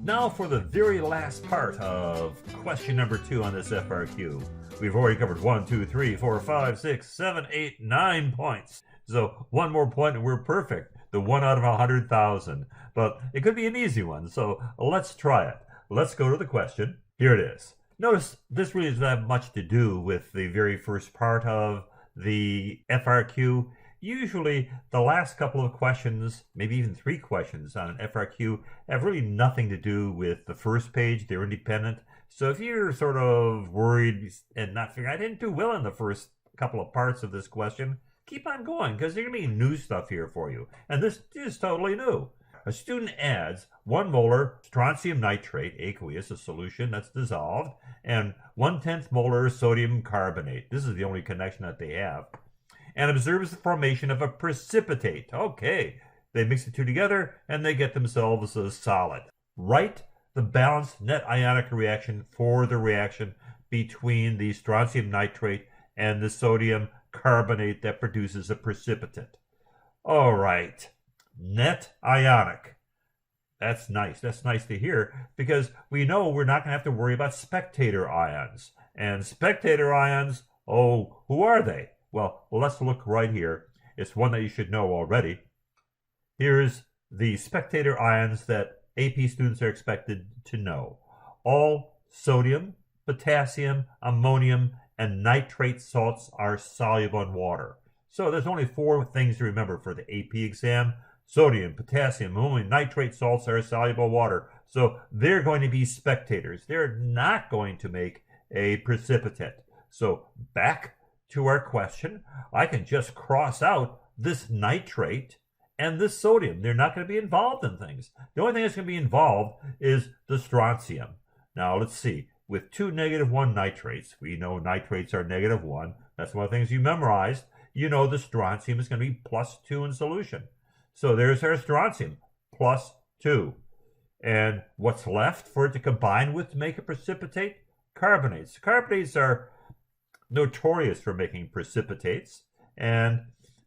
Now for the very last part of question number 2 on this FRQ. We've already covered 1, 2, 3, 4, 5, 6, 7, 8, 9 points. So one more point and we're perfect. The 1 out of 100,000. But it could be an easy one, so let's try it. Let's go to the question. Here it is. Notice this really doesn't have much to do with the very first part of the FRQ. Usually the last couple of questions, maybe even 3 questions on an FRQ, have really nothing to do with the first page. They're independent. So if you're sort of worried and not figuring, I didn't do well in the first couple of parts of this question, keep on going because there's going to be new stuff here for you. And this is totally new. A student adds 1 molar strontium nitrate, aqueous, a solution that's dissolved, and 1/10 molar sodium carbonate. This is the only connection that they have. And observes the formation of a precipitate. Okay, they mix the two together and they get themselves a solid. Write the balanced net ionic reaction for the reaction between the strontium nitrate and the sodium carbonate that produces a precipitate. All right, net ionic. That's nice. That's nice to hear because we know we're not going to have to worry about spectator ions. And spectator ions, oh, who are they? Well, let's look right here. It's one that you should know already. Here's the spectator ions that AP students are expected to know. All sodium, potassium, ammonium, and nitrate salts are soluble in water. So there's only 4 things to remember for the AP exam. Sodium, potassium, ammonium, nitrate salts are soluble in water. So they're going to be spectators. They're not going to make a precipitate. So back to our question, I can just cross out this nitrate and this sodium. They're not going to be involved in things. The only thing that's going to be involved is the strontium. Now let's see. With 2 -1 nitrates, we know nitrates are -1. That's one of the things you memorized. You know the strontium is going to be +2 in solution. So there's our strontium, +2. And what's left for it to combine with to make a precipitate? Carbonates. Carbonates are notorious for making precipitates, and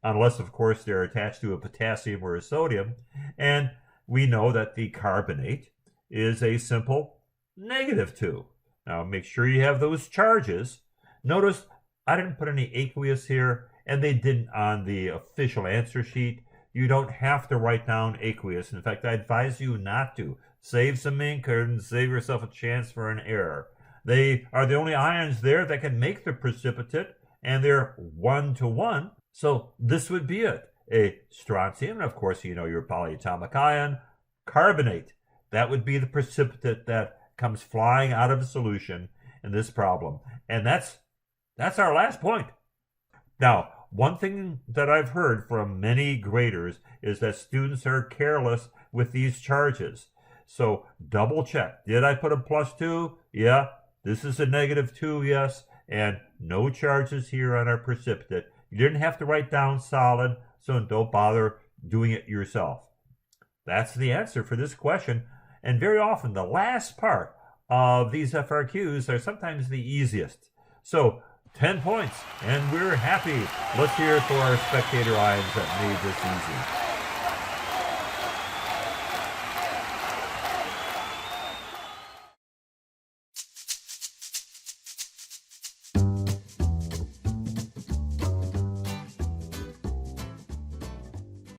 unless of course they're attached to a potassium or a sodium, and we know that the carbonate is a simple -2. Now make sure you have those charges. Notice I didn't put any aqueous here, and they didn't on the official answer sheet. You don't have to write down aqueous. In fact, I advise you not to. Save some ink and save yourself a chance for an error. They are the only ions there that can make the precipitate, and they're 1-to-1. So this would be it. A strontium, and of course, you know your polyatomic ion, carbonate. That would be the precipitate that comes flying out of a solution in this problem. And that's our last point. Now, one thing that I've heard from many graders is that students are careless with these charges. So double check. Did I put a +2? Yeah. This is a -2, yes, and no charges here on our precipitate. You didn't have to write down solid, so don't bother doing it yourself. That's the answer for this question, and very often the last part of these FRQs are sometimes the easiest. So 10 points, and we're happy. Let's hear it for our spectator ions that made this easy.